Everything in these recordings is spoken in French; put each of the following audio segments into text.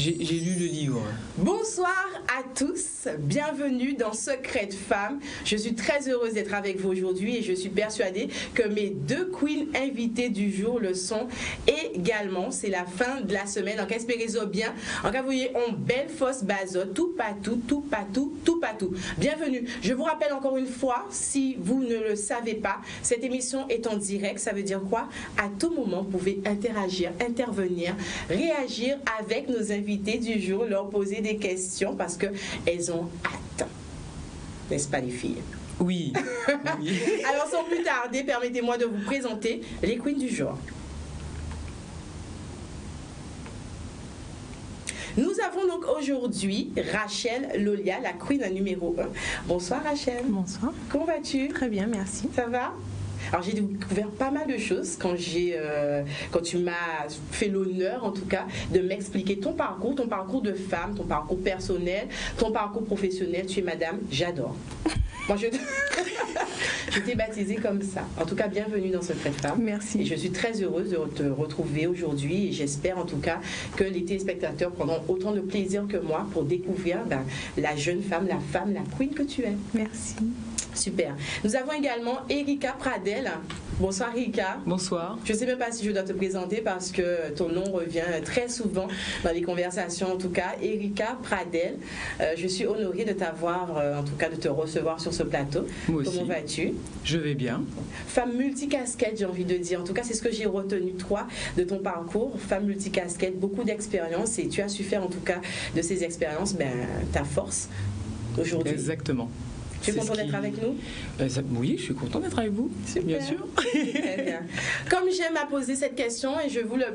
J'ai lu le livre. Bonsoir à tous, bienvenue dans Secret de Femme. Je suis très heureuse d'être avec vous aujourd'hui et je suis persuadée que mes deux queens invitées du jour le sont également. C'est la fin de la semaine, donc espérez-en bien. En cas, vous voyez, on belle fausse bazote, tout patou. Bienvenue. Je vous rappelle encore une fois, si vous ne le savez pas, cette émission est en direct. Ça veut dire quoi? À tout moment, vous pouvez interagir, intervenir, réagir avec nos invités du jour, leur poser des questions parce qu'elles ont hâte. N'est-ce pas les filles? Oui. Alors sans plus tarder, permettez-moi de vous présenter les queens du jour. Nous avons donc aujourd'hui Rachel Lolia, la queen numéro 1. Bonsoir Rachel. Bonsoir. Comment vas-tu? Très bien, merci. Ça va? Alors j'ai découvert pas mal de choses quand tu m'as fait l'honneur en tout cas de m'expliquer ton parcours de femme, ton parcours personnel, ton parcours professionnel. Tu es madame, j'adore. Moi je t'ai baptisée comme ça. En tout cas, bienvenue dans Secret de Femme. Merci. Et je suis très heureuse de te retrouver aujourd'hui et j'espère en tout cas que les téléspectateurs prendront autant de plaisir que moi pour découvrir la jeune femme, la queen que tu es. Merci. Super. Nous avons également Erika Pradel. Bonsoir Erika. Bonsoir. Je ne sais même pas si je dois te présenter parce que ton nom revient très souvent dans les conversations. En tout cas, Erika Pradel. Je suis honorée de t'avoir, en tout cas de te recevoir sur ce plateau. Moi aussi. Comment vas-tu? Je vais bien. Femme multicasquette, j'ai envie de dire. En tout cas, c'est ce que j'ai retenu toi de ton parcours. Femme multicasquette, beaucoup d'expériences et tu as su faire en tout cas de ces expériences ta force aujourd'hui. Exactement. Tu es content d'être avec nous? Oui, je suis content d'être avec vous. Super. Bien sûr. Très bien. Comme j'aime à poser cette question et je vous la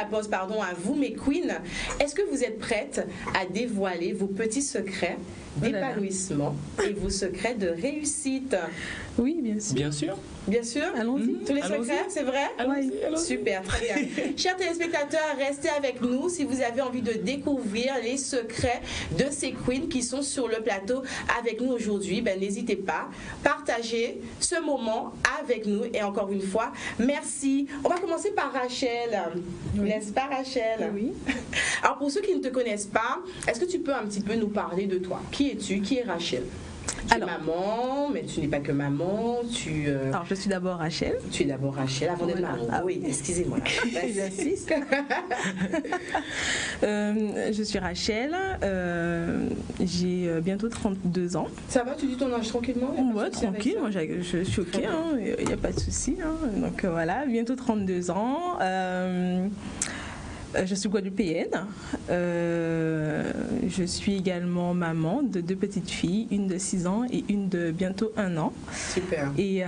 pose à vous, mes queens, est-ce que vous êtes prêtes à dévoiler vos petits secrets d'épanouissement et vos secrets de réussite? Oui, bien sûr. Bien sûr. Bien sûr. Allons-y. Tous les secrets, c'est vrai? Allons-y. Super, très bien. Chers téléspectateurs, restez avec nous si vous avez envie de découvrir les secrets de ces queens qui sont sur le plateau avec nous aujourd'hui. N'hésitez pas, partagez ce moment avec nous et encore une fois, merci. On va commencer par Rachel. Oui. N'est-ce pas Rachel? Oui. Alors pour ceux qui ne te connaissent pas, est-ce que tu peux un petit peu nous parler de toi? Qui es-tu? Qui est Rachel? Tu es maman, mais tu n'es pas que maman. Alors, je suis d'abord Rachel. Tu es d'abord Rachel avant d'être maman. Ah, oui, excusez-moi. J'insiste. Je suis Rachel. J'ai bientôt 32 ans. Ça va, tu dis ton âge tranquillement? Ouais, tranquille. Moi, je suis OK. Il n'y a pas de souci. Donc, voilà, bientôt 32 ans. Je suis guadeloupéenne. Je suis également maman de 2 petites filles, une de 6 ans et une de bientôt 1 an. Super. Et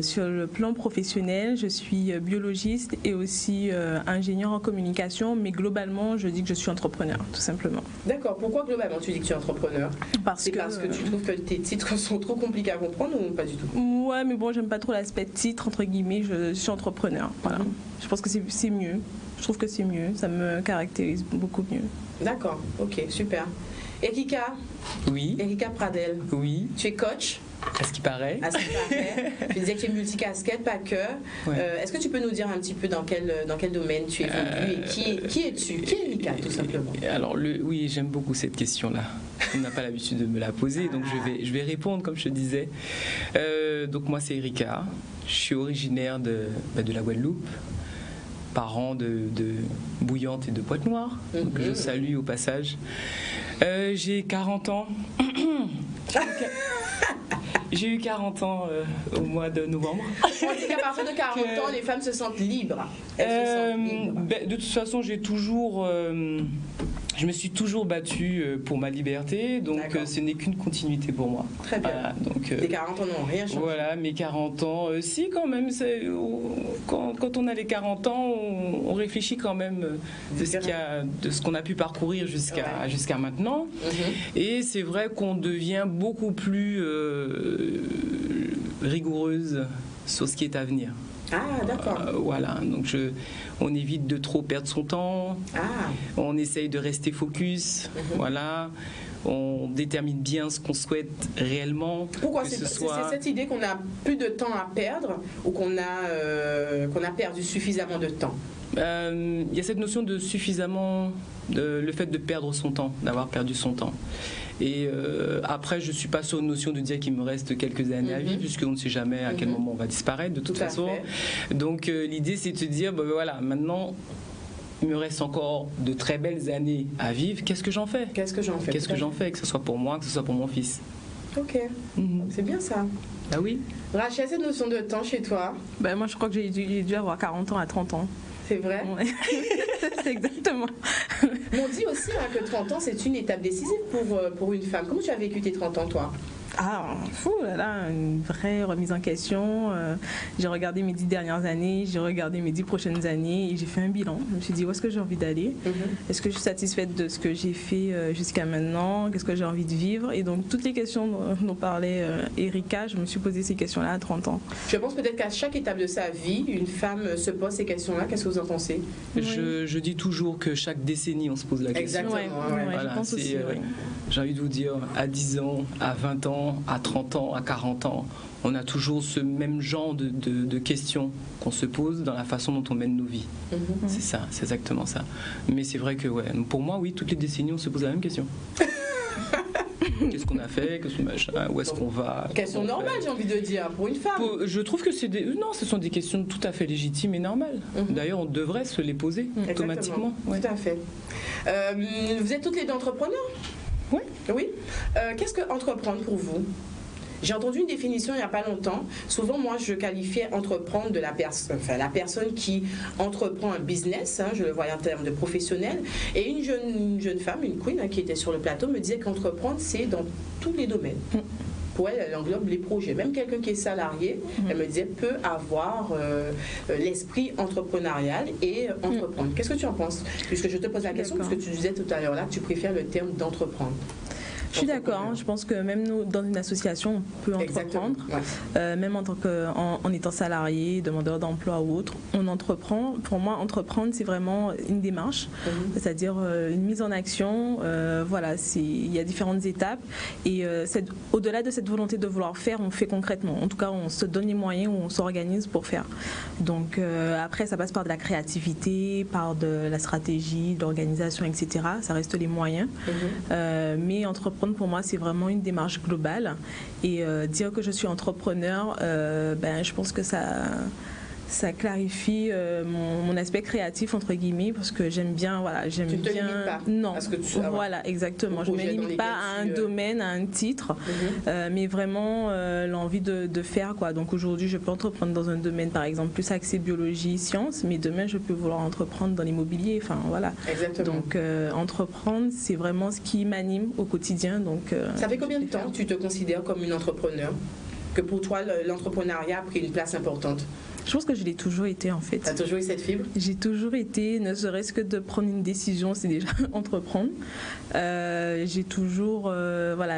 sur le plan professionnel, je suis biologiste et aussi ingénieure en communication, mais globalement, je dis que je suis entrepreneur, tout simplement. D'accord. Pourquoi globalement tu dis que tu es entrepreneur? Parce que tu trouves que tes titres sont trop compliqués à comprendre ou pas du tout? Ouais, mais bon, j'aime pas trop l'aspect titre, entre guillemets, je suis entrepreneur. Voilà. Je pense que c'est mieux. Je trouve que c'est mieux, ça me caractérise beaucoup mieux. D'accord, ok, super. Erika? Oui. Erika Pradel. Oui. Tu es coach? À ce qui paraît. À ce qui paraît. Tu disais que tu es multicasquette, pas que. Ouais. Est-ce que tu peux nous dire un petit peu dans quel domaine tu évolues et qui es-tu? Qui est Erika, tout simplement? Alors, oui, j'aime beaucoup cette question-là. On n'a pas l'habitude de me la poser, donc je vais répondre comme je te disais. Donc, moi, c'est Erika. Je suis originaire de la Guadeloupe. Parents de Bouillante et de Pointe-Noire. Donc je salue au passage. J'ai 40 ans. J'ai eu 40 ans au mois de novembre. On dit qu'à partir de 40 ans, les femmes se sentent libres. Elles se sentent libres. De toute façon, je me suis toujours battue pour ma liberté, donc ce n'est qu'une continuité pour moi. Très bien. Voilà, donc, les 40 ans n'ont rien changé. Voilà, mes 40 ans, si quand même, quand on a les 40 ans, on réfléchit quand même de ce qu'on a pu parcourir jusqu'à maintenant. Et c'est vrai qu'on devient beaucoup plus rigoureuse sur ce qui est à venir. Ah, d'accord. Voilà, donc on évite de trop perdre son temps. On essaye de rester focus. Voilà. on détermine bien ce qu'on souhaite réellement. Pourquoi c'est cette idée qu'on a plus de temps à perdre ou qu'on a perdu suffisamment de temps? Il y a cette notion de suffisamment, le fait de perdre son temps, d'avoir perdu son temps. Et après, je ne suis pas sur une notion de dire qu'il me reste quelques années à vivre, puisqu'on ne sait jamais à quel moment on va disparaître de toute façon. Donc l'idée, c'est de se dire, voilà, maintenant, il me reste encore de très belles années à vivre. Qu'est-ce que j'en fais? Qu'est-ce que j'en fais? Que ce soit pour moi, que ce soit pour mon fils. Ok, c'est bien ça. Ah oui. Rachel, cette notion de temps chez toi? Moi, je crois que j'ai dû avoir 40 ans à 30 ans. C'est vrai? Ouais. C'est exactement. On dit aussi que 30 ans, c'est une étape décisive pour une femme. Comment tu as vécu tes 30 ans, toi? Une vraie remise en question. J'ai regardé mes 10 dernières années, j'ai regardé mes 10 prochaines années et j'ai fait un bilan. Je me suis dit, où est-ce que j'ai envie d'aller? Est-ce que je suis satisfaite de ce que j'ai fait jusqu'à maintenant? Qu'est-ce que j'ai envie de vivre? Et donc, toutes les questions dont parlait Erika, je me suis posé ces questions-là à 30 ans. Je pense peut-être qu'à chaque étape de sa vie, une femme se pose ces questions-là. Qu'est-ce que vous en pensez? Je dis toujours que chaque décennie, on se pose la question. Exactement. Voilà, je pense aussi, j'ai envie de vous dire, à 10 ans, à 20 ans, à 30 ans, à 40 ans, on a toujours ce même genre de questions qu'on se pose dans la façon dont on mène nos vies. C'est ça, c'est exactement ça. Mais c'est vrai que, pour moi, oui, toutes les décennies, on se pose la même question. Qu'est-ce qu'on a fait? Où est-ce qu'on va? Question normale, j'ai envie de dire, pour une femme. Je trouve que non, ce sont des questions tout à fait légitimes et normales. D'ailleurs, on devrait se les poser automatiquement. Tout à fait. Vous êtes toutes les deux entrepreneurs? Oui. Qu'est-ce que entreprendre pour vous? J'ai entendu une définition il n'y a pas longtemps. Souvent, moi, je qualifiais entreprendre de la personne qui entreprend un business, je le voyais en termes de professionnel. Et une jeune femme, une queen qui était sur le plateau, me disait qu'entreprendre, c'est dans tous les domaines. Pour elle, elle englobe les projets. Même quelqu'un qui est salarié, elle me disait, peut avoir l'esprit entrepreneurial et entreprendre. Qu'est-ce que tu en penses? Puisque je te pose la question, parce que tu disais tout à l'heure là que tu préfères le terme d'entreprendre. Je suis d'accord, je pense que même nous, dans une association, on peut entreprendre, même en étant salarié, demandeur d'emploi ou autre, on entreprend. Pour moi, entreprendre, c'est vraiment une démarche, c'est-à-dire une mise en action. Il y a différentes étapes et au-delà de cette volonté de vouloir faire, on fait concrètement. En tout cas, on se donne les moyens ou on s'organise pour faire. Donc après, ça passe par de la créativité, par de la stratégie, de l'organisation, etc. Ça reste les moyens. Mais entreprendre, pour moi, c'est vraiment une démarche globale. Et dire que je suis entrepreneur, je pense que ça clarifie mon aspect créatif, entre guillemets, parce que j'aime bien. Tu ne te limites pas? Non. Exactement. Je ne me limite pas à un domaine, à un titre, mais vraiment l'envie de faire, quoi. Donc aujourd'hui, je peux entreprendre dans un domaine, par exemple, plus axé biologie, sciences, mais demain, je peux vouloir entreprendre dans l'immobilier. Enfin, voilà. Exactement. Donc entreprendre, c'est vraiment ce qui m'anime au quotidien. Donc, ça fait combien de temps que tu te considères comme une entrepreneur? Que pour toi, l'entrepreneuriat a pris une place importante? Je pense que je l'ai toujours été, en fait. Tu as toujours eu cette fibre? J'ai toujours été, ne serait-ce que de prendre une décision, c'est déjà entreprendre. J'ai toujours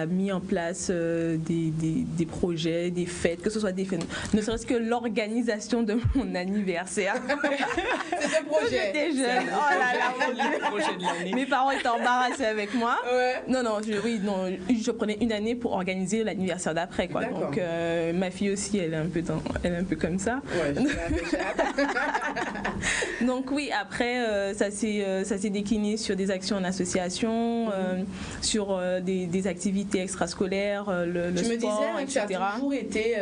mis en place des projets, des fêtes, que ce soit des fêtes, ne serait-ce que l'organisation de mon anniversaire. C'est un projet. J'étais jeune. Oh là là, mes parents étaient embarrassés avec moi. Je prenais une année pour organiser l'anniversaire d'après, quoi. Donc ma fille aussi, elle est un peu comme ça. Donc oui, après ça s'est décliné sur des actions en association, sur des activités extrascolaires, le sport, me disais, etc. Tu as toujours été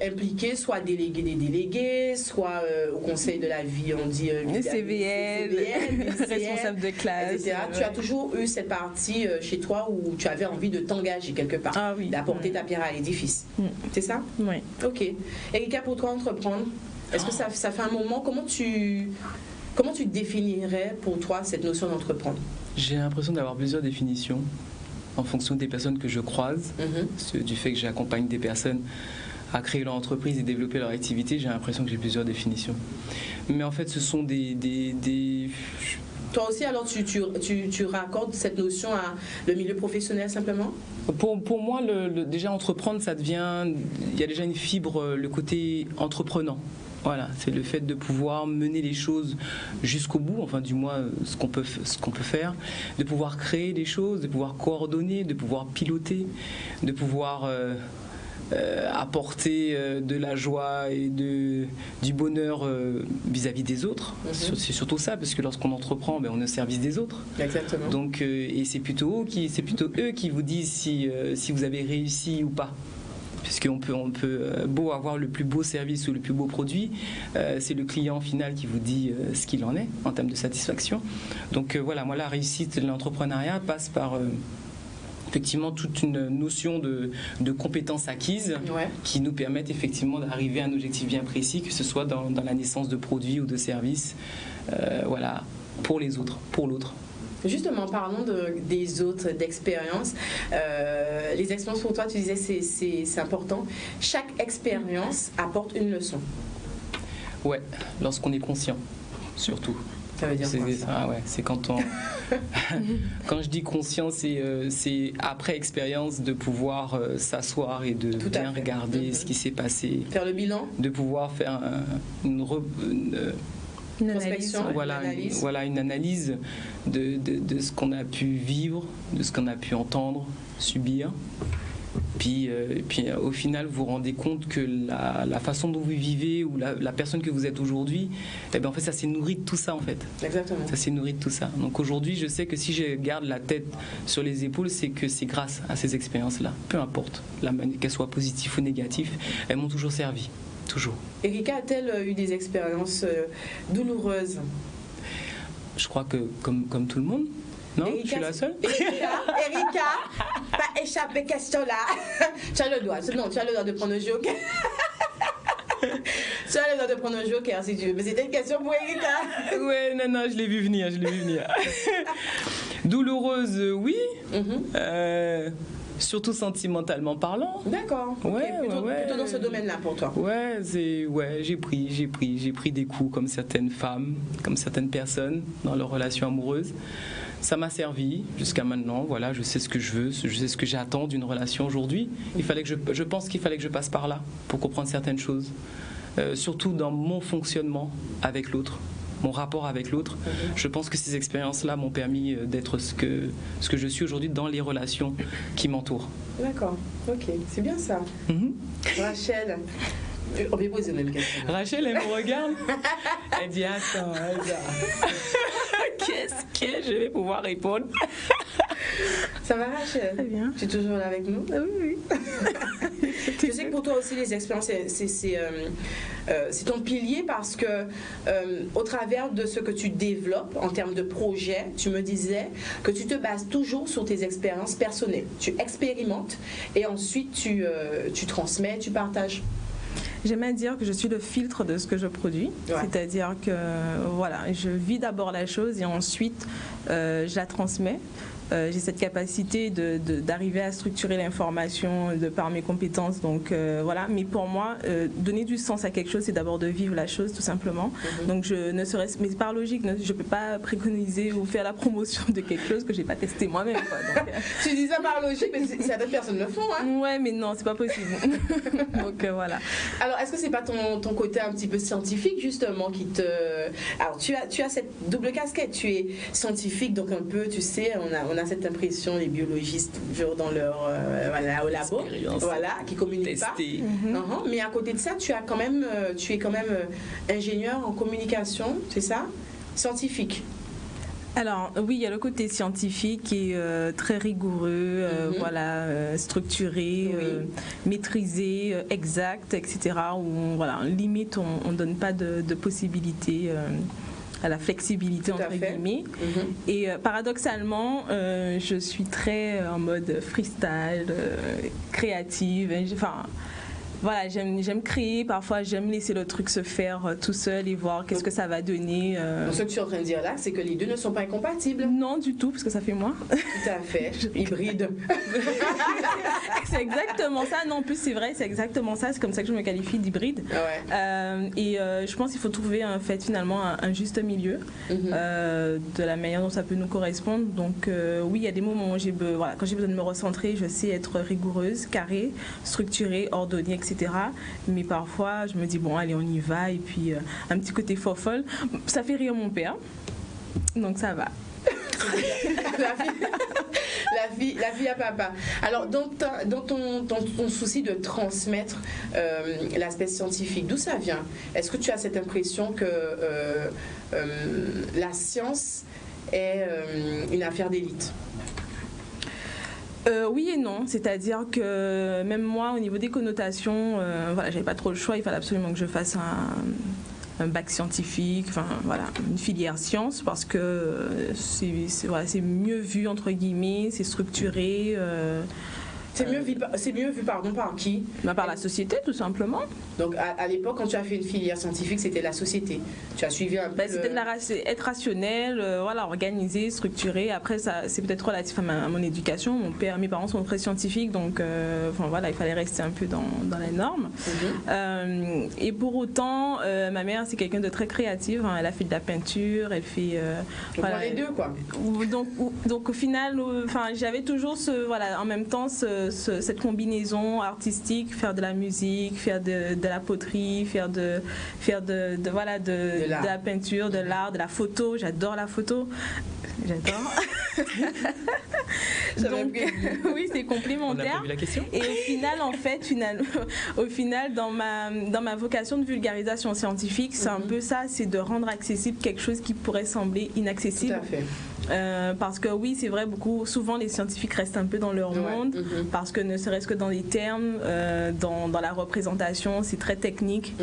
impliqué, soit délégué des délégués, soit au conseil de la vie, on dit CVL, responsable de classe, etc. Tu as toujours eu cette partie chez toi où tu avais envie de t'engager quelque part, d'apporter ta pierre à l'édifice. C'est ça? Oui. Ok. Erika, pour toi, entreprendre, est-ce que ça fait un moment? Comment tu définirais pour toi cette notion d'entreprendre? J'ai l'impression d'avoir plusieurs définitions en fonction des personnes que je croise, du fait que j'accompagne des personnes à créer leur entreprise et développer leur activité. J'ai l'impression que j'ai plusieurs définitions. Mais en fait, ce sont des Toi aussi, alors, tu raccordes cette notion à le milieu professionnel simplement? Pour moi, déjà entreprendre, il y a déjà une fibre, le côté entreprenant. Voilà, c'est le fait de pouvoir mener les choses jusqu'au bout, enfin du moins ce qu'on peut faire, de pouvoir créer des choses, de pouvoir coordonner, de pouvoir piloter, de pouvoir apporter de la joie et du bonheur vis-à-vis des autres. C'est surtout ça, parce que lorsqu'on entreprend, on est au service des autres. Exactement. Donc, et c'est plutôt eux qui vous disent si vous avez réussi ou pas. Puisqu'on peut beau avoir le plus beau service ou le plus beau produit, c'est le client final qui vous dit ce qu'il en est en termes de satisfaction. Donc voilà, moi la réussite de l'entrepreneuriat passe par effectivement toute une notion de compétences acquises qui nous permettent effectivement d'arriver à un objectif bien précis, que ce soit dans la naissance de produits ou de services, voilà, pour les autres, pour l'autre. Justement, parlons des autres, d'expériences. Les expériences pour toi, tu disais c'est important. Chaque expérience apporte une leçon. Ouais, lorsqu'on est conscient, surtout. Ça veut dire quoi, ça? Ah ouais, c'est quand on... Quand je dis conscient, c'est après expérience de pouvoir s'asseoir et de bien regarder ce qui s'est passé. Faire le bilan. De pouvoir faire une analyse. Voilà, une analyse de ce qu'on a pu vivre, de ce qu'on a pu entendre, subir. Puis au final, vous vous rendez compte que la façon dont vous vivez ou la personne que vous êtes aujourd'hui, en fait, ça s'est nourri de tout ça, en fait. Exactement. Ça s'est nourri de tout ça. Donc aujourd'hui, je sais que si je garde la tête sur les épaules, c'est que c'est grâce à ces expériences-là. Peu importe, qu'elles soient positives ou négatives, elles m'ont toujours servi. Toujours. Erika a-t-elle eu des expériences douloureuses? Je crois que comme tout le monde. Non, Erika, je suis la seule. Erika, pas échapper question là. Tu as le droit. Non, tu as le droit de prendre un joker. Tu as le droit de prendre un joker si tu veux. Mais c'était une question pour Erika. Ouais, non, je l'ai vu venir. Douloureuse, oui. Surtout sentimentalement parlant. D'accord. Ouais, plutôt dans ce domaine-là pour toi. Ouais, j'ai pris des coups comme certaines femmes, comme certaines personnes dans leurs relations amoureuses. Ça m'a servi jusqu'à maintenant. Voilà, je sais ce que je veux, je sais ce que j'attends d'une relation aujourd'hui. Je pense qu'il fallait que je passe par là pour comprendre certaines choses, surtout dans mon fonctionnement avec l'autre. Mon rapport avec l'autre, je pense que ces expériences-là m'ont permis d'être ce que je suis aujourd'hui dans les relations qui m'entourent. D'accord, ok, c'est bien ça. Rachel, on peut poser la même question. Rachel, elle me regarde, elle dit attends, qu'est-ce que je vais pouvoir répondre? Ça va, Rachel? Très bien. Tu es toujours là avec nous? Oui. Je sais que pour toi aussi, les expériences, c'est ton pilier parce que au travers de ce que tu développes en termes de projet, tu me disais que tu te bases toujours sur tes expériences personnelles. Tu expérimentes et ensuite tu transmets, tu partages. J'aime à dire que je suis le filtre de ce que je produis, c'est-à-dire que voilà, je vis d'abord la chose et ensuite je la transmets. J'ai cette capacité d'arriver à structurer l'information de par mes compétences, donc voilà. Mais pour moi, donner du sens à quelque chose, c'est d'abord de vivre la chose, tout simplement. Donc mais par logique, je peux pas préconiser ou faire la promotion de quelque chose que j'ai pas testé moi-même. Tu dis ça par logique, mais certaines personnes le font, hein? Ouais, mais non, c'est pas possible. Donc voilà. Alors, est-ce que c'est pas ton côté un petit peu scientifique justement qui te... Alors, tu as cette double casquette. Tu es scientifique, donc un peu, tu sais, on a cette impression, les biologistes, toujours dans leur au labo, qui communiquent pas. Mais à côté de ça, tu es quand même ingénieur en communication, c'est ça? Scientifique. Alors oui, il y a le côté scientifique qui est très rigoureux, structuré, maîtrisé, exact, etc. Où limite on donne pas de possibilités à la flexibilité entre guillemets. Et paradoxalement, je suis très en mode freestyle, créative. voilà, j'aime créer, parfois j'aime laisser le truc se faire tout seul et voir qu'est-ce que ça va donner. Donc, ce que tu es en train de dire là, c'est que les deux ne sont pas incompatibles. Non, du tout, parce que ça fait moi. Tout à fait, hybride. C'est exactement ça. Non, en plus, c'est vrai, c'est exactement ça. C'est comme ça que je me qualifie d'hybride. Ouais. Je pense qu'il faut trouver en fait, finalement un juste milieu de la manière dont ça peut nous correspondre. Donc, oui, il y a des moments où quand j'ai besoin de me recentrer, je sais être rigoureuse, carrée, structurée, ordonnée, etc. Mais parfois, je me dis, bon, allez, on y va. Et puis, un petit côté fofolle. Ça fait rire mon père. Donc, ça va. La vie à papa. Alors, dans ton souci de transmettre l'aspect scientifique, d'où ça vient? Est-ce que tu as cette impression que la science est une affaire d'élite? Oui et non, c'est-à-dire que même moi, au niveau des connotations, voilà, j'avais pas trop le choix, il fallait absolument que je fasse un bac scientifique, enfin voilà, une filière sciences, parce que c'est mieux vu entre guillemets, c'est structuré. C'est mieux vu par qui? Par la société, tout simplement. Donc, à l'époque, quand tu as fait une filière scientifique, c'était la société. Tu as suivi un peu... C'était être rationnel, voilà, organisé, structuré. Après, c'est peut-être relatif à mon éducation. Mes parents sont très scientifiques, donc enfin, voilà, il fallait rester un peu dans la norme. Et pour autant, ma mère, c'est quelqu'un de très créative. Hein. Elle a fait de la peinture, elle fait... voilà, les deux, quoi. Donc au final, j'avais toujours en même temps cette combinaison artistique, faire de la musique, faire de la poterie, faire de la peinture, de l'art, de la photo. J'adore la photo. J'adore. Donc, oui, c'est complémentaire. On a pas vu la question. Et au final, dans ma vocation de vulgarisation scientifique, c'est un peu ça, c'est de rendre accessible quelque chose qui pourrait sembler inaccessible. Tout à fait. Parce que oui, c'est vrai, souvent les scientifiques restent un peu dans leur monde, parce que ne serait-ce que dans les termes, dans la représentation, c'est très technique.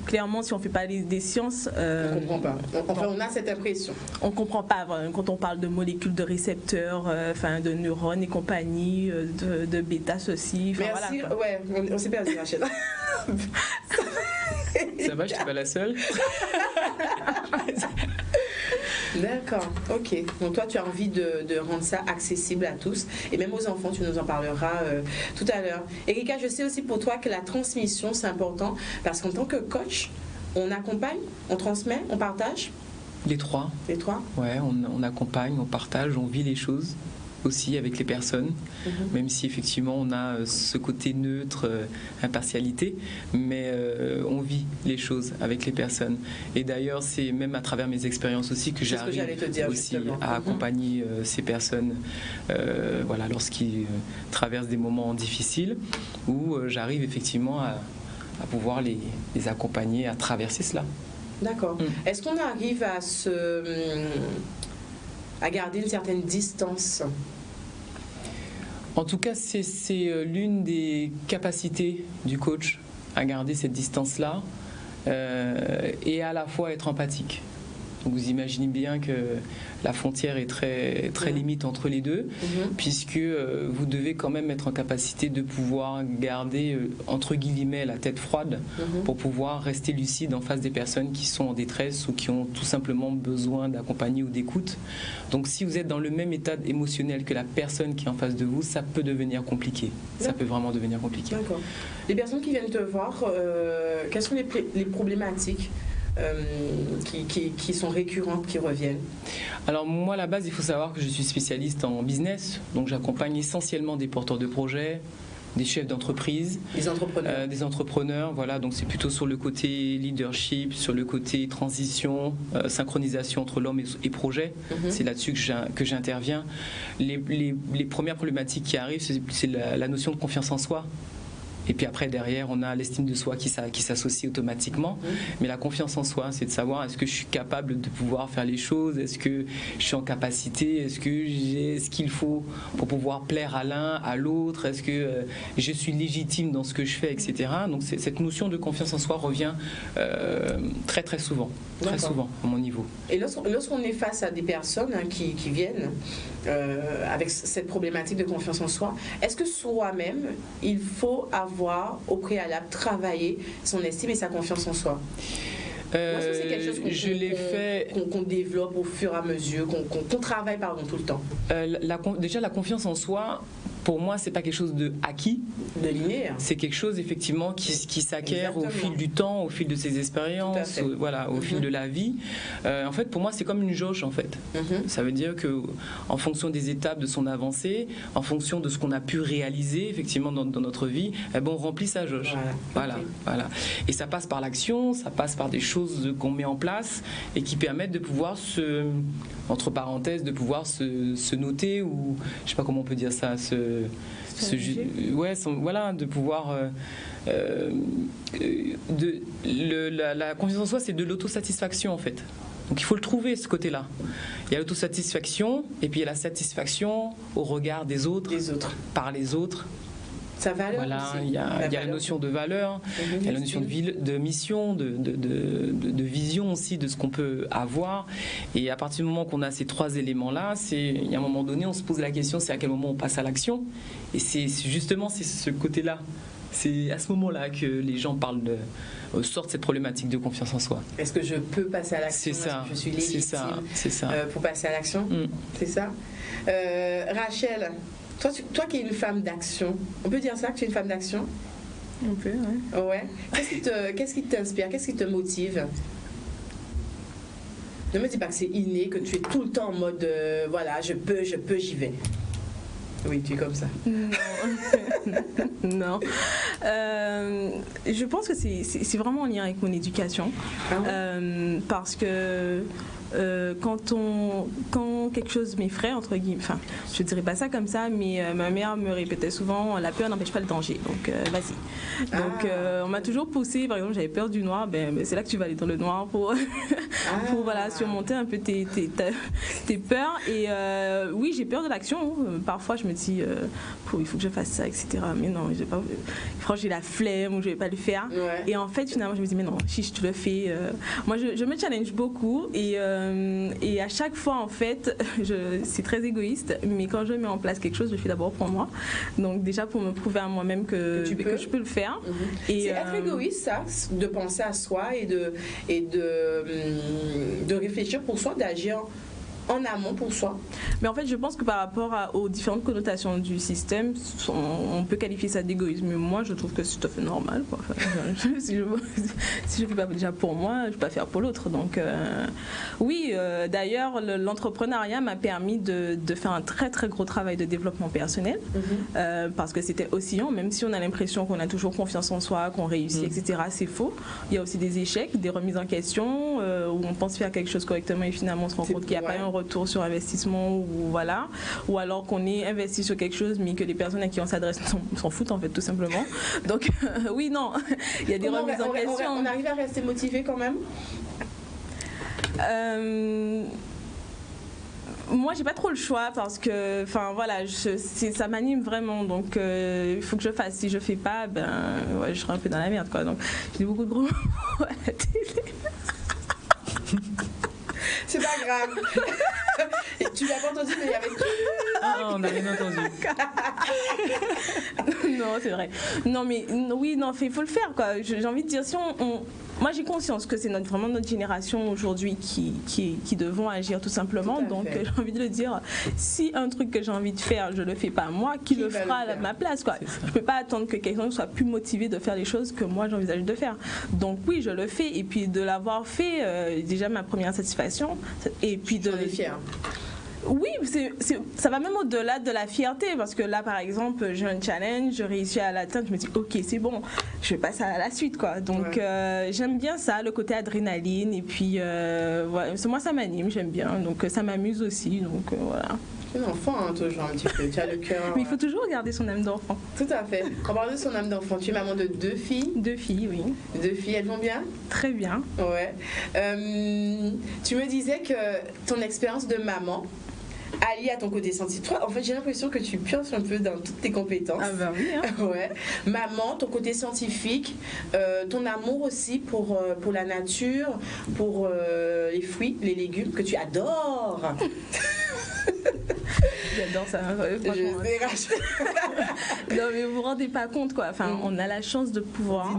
Clairement, si on ne fait pas des sciences... on ne comprend pas. Enfin, on a cette impression. On ne comprend pas quand on parle de molécules, de récepteurs, de neurones et compagnie, de bêta, ceci. Merci, voilà, ouais, on s'est perdu, Rachel. Ça va, je suis pas la seule. D'accord, ok. Donc toi, tu as envie de rendre ça accessible à tous et même aux enfants, tu nous en parleras tout à l'heure. Erika, je sais aussi pour toi que la transmission, c'est important parce qu'en tant que coach, on accompagne, on transmet, on partage. Les trois. Les trois. Ouais, on accompagne, on partage, on vit les choses aussi avec les personnes, même si effectivement on a ce côté neutre, impartialité, mais on vit les choses avec les personnes. Et d'ailleurs, c'est même à travers mes expériences aussi que j'arrive aussi à accompagner ces personnes voilà, lorsqu'ils traversent des moments difficiles, où j'arrive effectivement à pouvoir les accompagner à traverser cela. D'accord. Est-ce qu'on arrive à garder une certaine distance? En tout cas, c'est l'une des capacités du coach à garder cette distance-là et à la fois être empathique. Donc vous imaginez bien que la frontière est très, très limite entre les deux, puisque vous devez quand même être en capacité de pouvoir garder, entre guillemets, la tête froide pour pouvoir rester lucide en face des personnes qui sont en détresse ou qui ont tout simplement besoin d'accompagner ou d'écoute. Donc si vous êtes dans le même état émotionnel que la personne qui est en face de vous, ça peut devenir compliqué. Ça peut vraiment devenir compliqué. D'accord. Les personnes qui viennent te voir, quelles sont les problématiques qui sont récurrentes, qui reviennent? Alors moi, à la base, il faut savoir que je suis spécialiste en business, donc j'accompagne essentiellement des porteurs de projets, des chefs d'entreprise, des entrepreneurs, voilà, donc c'est plutôt sur le côté leadership, sur le côté transition, synchronisation entre l'homme et projet. C'est là-dessus que j'interviens. Les premières problématiques qui arrivent, c'est la notion de confiance en soi. Et puis après, derrière, on a l'estime de soi qui s'associe automatiquement. Mais la confiance en soi, c'est de savoir est-ce que je suis capable de pouvoir faire les choses, est-ce que je suis en capacité, est-ce que j'ai ce qu'il faut pour pouvoir plaire à l'un, à l'autre, est-ce que je suis légitime dans ce que je fais, etc. Donc cette notion de confiance en soi revient très très souvent, très souvent à mon niveau. Et lorsqu'on est face à des personnes qui viennent avec cette problématique de confiance en soi, est-ce que soi-même, il faut avoir avoir au préalable travaillé son estime et sa confiance en soi? Est-ce que c'est quelque chose qu'on développe au fur et à mesure, qu'on travaille tout le temps? Déjà, la confiance en soi, pour moi, c'est pas quelque chose de acquis, de linéaire. C'est quelque chose effectivement qui s'acquiert au fil du temps, au fil de ses expériences, au fil de la vie. En fait, pour moi, c'est comme une jauge en fait. Ça veut dire que en fonction des étapes de son avancée, en fonction de ce qu'on a pu réaliser effectivement dans notre vie, on remplit sa jauge. Voilà. Et ça passe par l'action, ça passe par des choses qu'on met en place et qui permettent de pouvoir entre parenthèses, de pouvoir se noter, ou je sais pas comment on peut dire ça, de pouvoir la confiance en soi, c'est de l'autosatisfaction en fait. Donc il faut le trouver, ce côté-là. Il y a l'autosatisfaction et puis il y a la satisfaction au regard des autres. Par les autres. Sa valeur aussi. Il y a la notion de valeur, il y a la notion de mission, de vision aussi de ce qu'on peut avoir. Et à partir du moment qu'on a ces trois éléments-là, il y a un moment donné, on se pose la question, c'est à quel moment on passe à l'action. Et c'est ce côté-là. C'est à ce moment-là que les gens sortent cette problématique de confiance en soi. Est-ce que je peux passer à l'action? C'est ça. Est-ce que je suis légitime pour passer à l'action? C'est ça. Rachel, toi qui es une femme d'action, on peut dire ça, que tu es une femme d'action? On peut, ouais. Ouais. Qu'est-ce qui t'inspire? Qu'est-ce qui te motive? Ne me dis pas que c'est inné, que tu es tout le temps en mode je peux, j'y vais. Oui, tu es comme ça. Non. Je pense que c'est vraiment en lien avec mon éducation. Parce que quand quelque chose m'effraie, entre guillemets, enfin, je dirais pas ça comme ça, mais ma mère me répétait souvent, la peur n'empêche pas le danger, donc vas-y. Donc on m'a toujours poussé, par exemple, j'avais peur du noir, c'est là que tu vas aller dans le noir pour surmonter un peu tes peurs. Et oui, j'ai peur de l'action. Parfois, je me dis, il faut que je fasse ça, etc. Mais non, franchement, j'ai la flemme ou je vais pas le faire. Ouais. Et en fait, finalement, je me dis, mais non, si je te le fais. Moi, je me challenge beaucoup et à chaque fois, en fait, c'est très égoïste, mais quand je mets en place quelque chose, je le fais d'abord pour moi. Donc déjà pour me prouver à moi-même que je peux le faire. Et c'est être égoïste, ça, de penser à soi et de réfléchir pour soi, d'agir en amont pour soi. Mais en fait, je pense que par rapport aux différentes connotations du système, on peut qualifier ça d'égoïsme. Mais moi, je trouve que c'est tout à fait normal, quoi. Enfin, si je ne fais pas déjà pour moi, je ne peux pas faire pour l'autre. Donc, oui, d'ailleurs, l'entrepreneuriat m'a permis de faire un très, très gros travail de développement personnel. Parce que c'était oscillant, même si on a l'impression qu'on a toujours confiance en soi, qu'on réussit, etc. C'est faux. Il y a aussi des échecs, des remises en question, où on pense faire quelque chose correctement et finalement on se rend compte qu'il n'y a pas un retour sur investissement ou alors qu'on est investi sur quelque chose mais que les personnes à qui on s'adresse s'en foutent en fait tout simplement. Donc oui, non, il y a des remises en question. On arrive à rester motivé quand même? Moi, j'ai pas trop le choix parce que, enfin voilà, ça m'anime vraiment, donc il faut que je fasse. Si je fais pas, je serai un peu dans la merde, quoi. Donc j'ai beaucoup de gros mots à la télé. C'est pas grave. Tu l'as pas entendu, mais il y avait tout. On n'a rien entendu. Non, c'est vrai. Non, mais oui, non, il faut le faire, quoi. J'ai envie de dire, si moi, j'ai conscience que c'est vraiment notre génération aujourd'hui qui devons agir tout simplement. Donc, j'ai envie de le dire, si un truc que j'ai envie de faire, je le fais pas moi, qui le fera à ma place, quoi. Je peux pas attendre que quelqu'un soit plus motivé de faire les choses que moi j'envisage de faire. Donc oui, je le fais, et puis de l'avoir fait, déjà ma première satisfaction. Et puis J'en ai fière. Oui, ça va même au-delà de la fierté, parce que là, par exemple, j'ai un challenge, je réussis à l'atteindre, je me dis, ok, c'est bon, je vais passer à la suite, quoi. Donc, j'aime bien ça, le côté adrénaline, et puis, moi, ça m'anime, j'aime bien, donc ça m'amuse aussi, donc voilà. Tu es un enfant, hein, toujours, un petit peu, tu as le cœur... Mais il faut toujours garder son âme d'enfant. Tout à fait. En parlant de son âme d'enfant, tu es maman de 2 filles? 2 filles, oui. 2 filles, elles vont bien? Très bien. Ouais. Tu me disais que ton expérience de maman, allié à ton côté scientifique. En fait, j'ai l'impression que tu pioches un peu dans toutes tes compétences. Ah ben oui, hein. Ouais. Maman, ton côté scientifique, ton amour aussi pour la nature, pour les fruits, les légumes que tu adores. J'adore ça. Franchement. Non, mais vous vous rendez pas compte, quoi. Enfin, on a la chance de pouvoir,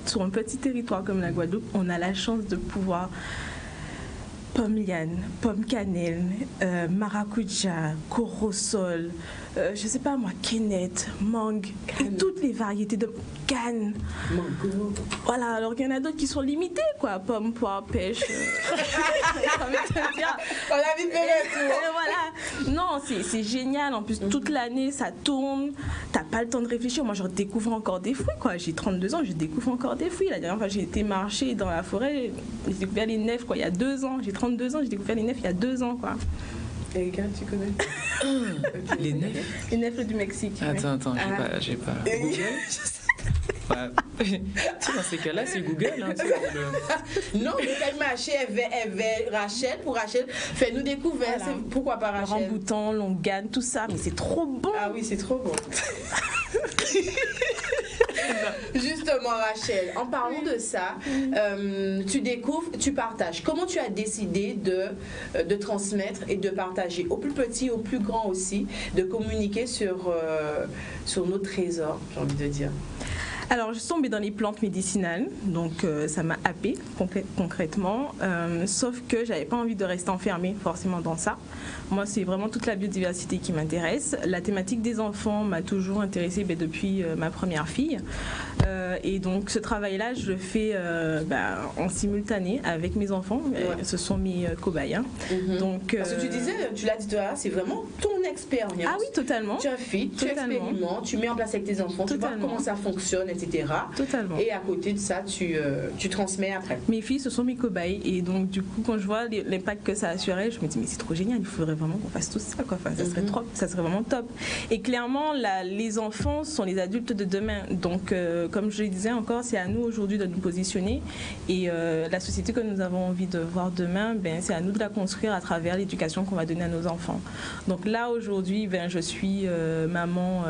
sur un petit territoire comme la Guadeloupe, on a la chance de pouvoir pomme liane, pomme cannelle, maracuja, corosol, je sais pas moi, quenette, mangue, et toutes les variétés de canne. Mango. Voilà, alors qu'il y en a d'autres qui sont limitées, quoi. Pomme, poire, pêche. On a vite fait le tour. Voilà. Non, c'est génial. En plus, toute l'année, ça tourne. T'as pas le temps de réfléchir. Moi, je découvre encore des fruits, quoi. J'ai 32 ans, je découvre encore des fruits. La dernière fois, j'ai été marcher dans la forêt, j'ai découvert les nefs, quoi, il y a 2 ans. J'ai 32 ans, j'ai découvre les nefs il y a 2 ans, quoi. Erika, tu connais Les nefs? Les nefs du Mexique. Attends, j'ai pas Google. Ouais. Dans ces cas-là, c'est Google. Hein, Non, elle m'a acheté, Rachel, pour Rachel, fais-nous découvrir. Voilà. Pourquoi pas Rachel? Le ramboutan, l'ongane, tout ça, mais c'est trop bon. Ah oui, c'est trop bon. Justement, Rachel, en parlant de ça, tu découvres, tu partages. Comment tu as décidé de transmettre et de partager aux plus petits, aux plus grands aussi, de communiquer sur nos trésors, j'ai envie de dire? Alors, je suis tombée dans les plantes médicinales, donc ça m'a happée concrètement, sauf que j'avais pas envie de rester enfermée forcément dans ça. Moi, c'est vraiment toute la biodiversité qui m'intéresse. La thématique des enfants m'a toujours intéressée depuis ma première fille. Et donc, ce travail-là, je le fais en simultané avec mes enfants. Ouais. Ce sont mes cobayes. Hein. Mm-hmm. Donc, parce que tu disais, tu l'as dit tout à l'heure, c'est vraiment ton expérience. Ah oui, totalement. Tu affines, tu expérimentes, tu mets en place avec tes enfants, totalement. Tu vois comment ça fonctionne, etc. Totalement. Et à côté de ça, tu transmets après. Mes filles, ce sont mes cobayes. Et donc, du coup, quand je vois l'impact que ça a sur elles, je me dis, mais c'est trop génial, il faudrait vraiment qu'on fasse tout ça, quoi. Enfin, ça serait trop, ça serait vraiment top. Et clairement, les enfants sont les adultes de demain. Donc, comme je le disais encore, c'est à nous aujourd'hui de nous positionner. Et la société que nous avons envie de voir demain, c'est à nous de la construire à travers l'éducation qu'on va donner à nos enfants. Donc là, aujourd'hui, je suis maman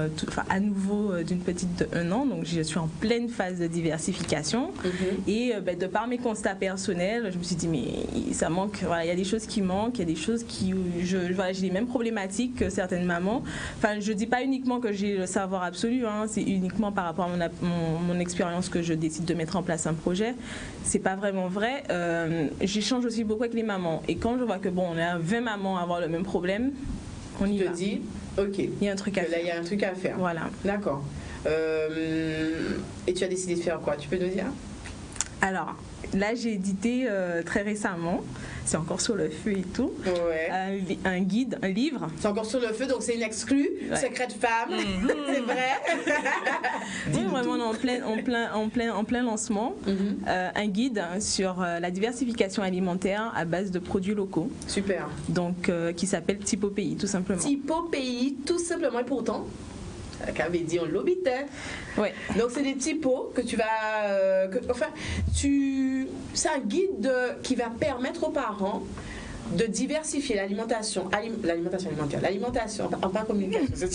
à nouveau d'une petite de 1 an. Donc, je suis en pleine phase de diversification. Et de par mes constats personnels, je me suis dit, mais ça manque. Voilà, il y a des choses qui manquent, il y a des choses qui... j'ai les mêmes problématiques que certaines mamans. Enfin, je ne dis pas uniquement que j'ai le savoir absolu, hein, c'est uniquement par rapport à mon expérience que je décide de mettre en place un projet. C'est pas vraiment vrai. J'échange aussi beaucoup avec les mamans. Et quand je vois que on a 20 mamans à avoir le même problème, on y va. Tu te dis, ok. Il y a un truc à faire. Là, il y a un truc à faire. Voilà. D'accord. Et tu as décidé de faire quoi? Tu peux nous dire? Alors, là, j'ai édité très récemment, c'est encore sur le feu et tout, un guide, un livre. C'est encore sur le feu, donc c'est une exclue, secret de femme, c'est vrai. Oui, vraiment en plein lancement, un guide sur la diversification alimentaire à base de produits locaux. Super. Donc, qui s'appelle Typo Pays, tout simplement. Typo Pays, tout simplement, et pourtant qu'avait dit on l'habitait. Ouais. Donc c'est des petits pots que tu vas c'est un guide qui va permettre aux parents de diversifier l'alimentation alimentaire, l'alimentation en pas communication,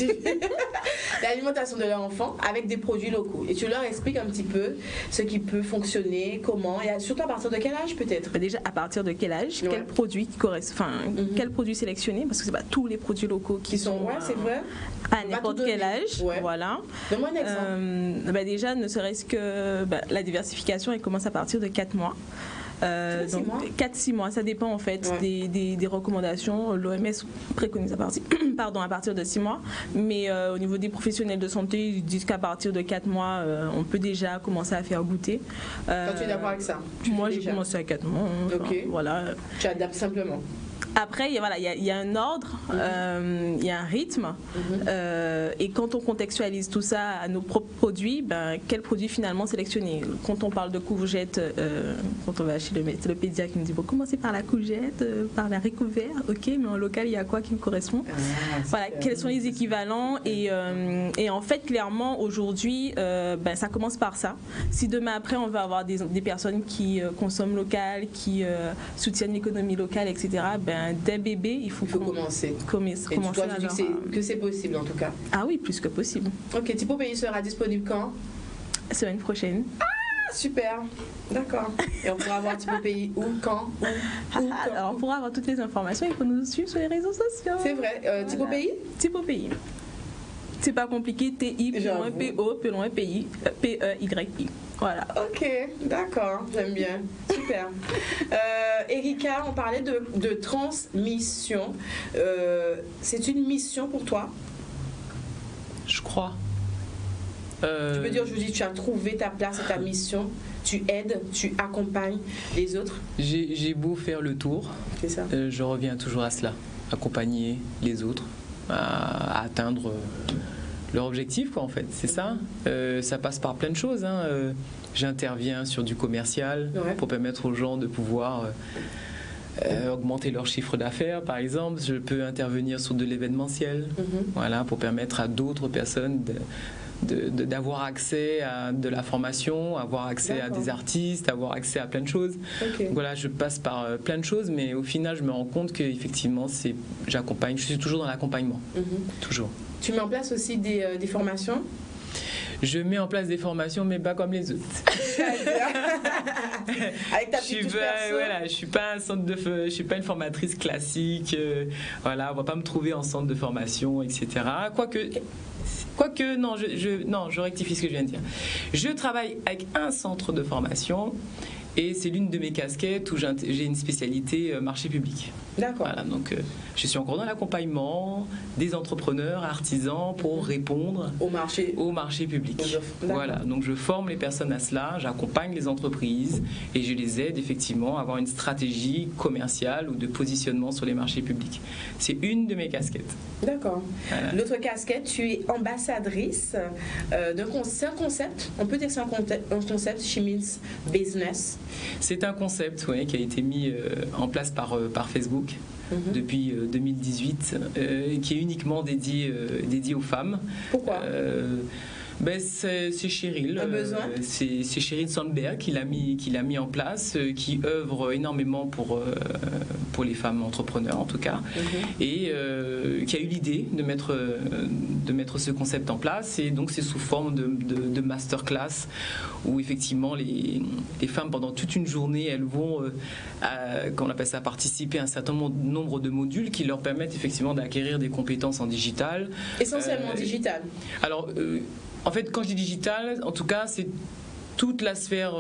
l'alimentation de leur enfant avec des produits locaux. Et tu leur expliques un petit peu ce qui peut fonctionner, comment, et surtout à partir de quel âge peut-être? Déjà à partir de quel âge, quel produit qui correspond, quel produit sélectionner, parce que c'est pas tous les produits locaux qui sont c'est vrai. À n'importe quel âge. Voilà. Donne-moi un exemple. Déjà, ne serait-ce que la diversification, elle commence à partir de 4 mois. Donc 4-6 mois, ça dépend en fait des recommandations. L'OMS préconise à partir de 6 mois, mais au niveau des professionnels de santé, ils disent qu'à partir de 4 mois, on peut déjà commencer à faire goûter. Toi, tu es d'accord avec ça? Moi, j'ai commencé à 4 mois. Voilà. Tu adaptes simplement. Après, il y a un ordre, il y a un rythme, et quand on contextualise tout ça à nos propres produits, quel produit finalement sélectionner? Quand on parle de courgettes, quand on va chez le pédiatre qui nous dit commencez par la courgette, par l'haricot vert, ok, mais en local il y a quoi qui me correspond? Voilà, quels sont les équivalents? Et en fait, clairement, aujourd'hui, ça commence par ça. Si demain après on va avoir des personnes qui consomment local, qui soutiennent l'économie locale, etc., dès bébé, il faut commencer. Et toi, tu dis que c'est possible en tout cas? Ah oui, plus que possible. Ok, Typo Pays sera disponible quand? Semaine prochaine. Super, d'accord. Et on pourra voir Thibaut Pays où, quand, où. Alors, pour avoir toutes les informations, il faut nous suivre sur les réseaux sociaux. C'est vrai. Thibaut Pays? Thibaut Pays. C'est pas compliqué, T-I-P-O, P-I, P-E-Y-I. Voilà. Ok, d'accord, j'aime bien. Super. Erika, on parlait de transmission. C'est une mission pour toi? Je crois. Tu peux dire, tu as trouvé ta place et ta mission, tu aides, tu accompagnes les autres. J'ai beau faire le tour, c'est ça. Je reviens toujours à cela, accompagner les autres à atteindre leur objectif, quoi, en fait, c'est ça. Ça passe par plein de choses, hein. J'interviens sur du commercial pour permettre aux gens de pouvoir augmenter leur chiffre d'affaires, par exemple. Je peux intervenir sur de l'événementiel, voilà, pour permettre à d'autres personnes d'avoir accès à de la formation, avoir accès à des artistes, avoir accès à plein de choses. Donc voilà, je passe par plein de choses, mais au final, je me rends compte qu'effectivement, j'accompagne. Je suis toujours dans l'accompagnement, toujours. Tu mets en place aussi des formations? Je mets en place des formations, mais pas comme les autres. Avec ta petite touche perso. Voilà, je suis pas je suis pas une formatrice classique. Voilà, on va pas me trouver en centre de formation, etc. Quoique, non, je rectifie ce que je viens de dire. Je travaille avec un centre de formation et c'est l'une de mes casquettes où j'ai une spécialité marché public. D'accord. Voilà, donc je suis encore dans l'accompagnement des entrepreneurs, artisans pour répondre au marché public. Voilà, donc je forme les personnes à cela, j'accompagne les entreprises et je les aide effectivement à avoir une stratégie commerciale ou de positionnement sur les marchés publics. C'est une de mes casquettes. D'accord. Voilà. L'autre casquette, tu es ambassadrice c'est un concept, on peut dire que c'est un concept, She Means Business. C'est un concept, oui, qui a été mis en place par Facebook depuis 2018, qui est uniquement dédié aux femmes. Pourquoi? C'est Cheryl. C'est Cheryl Sandberg qui l'a mis en place, qui œuvre énormément pour les femmes entrepreneurs en tout cas, et qui a eu l'idée de mettre ce concept en place. Et donc c'est sous forme de masterclass où effectivement les femmes pendant toute une journée elles vont, qu'on appelle ça, participer à un certain nombre de modules qui leur permettent effectivement d'acquérir des compétences en digital. Essentiellement digital. Alors en fait, quand je dis digital, en tout cas, c'est toute la sphère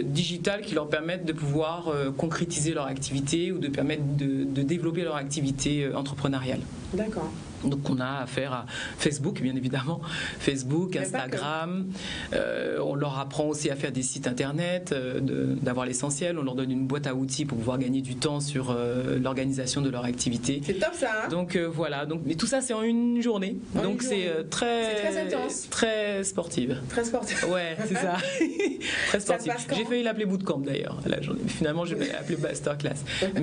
digitale qui leur permettent de pouvoir concrétiser leur activité ou de permettre de développer leur activité entrepreneuriale. D'accord. Donc on a affaire à Facebook, bien évidemment, Facebook, Instagram. On leur apprend aussi à faire des sites internet, d'avoir l'essentiel. On leur donne une boîte à outils pour pouvoir gagner du temps sur l'organisation de leur activité. C'est top ça, hein? Donc voilà. Mais tout ça c'est en une journée. Donc c'est très intense, très sportive. Très sportive. Ouais, c'est ça. Très sportive. J'ai failli l'appeler bootcamp d'ailleurs. Finalement, je vais l'appeler masterclass.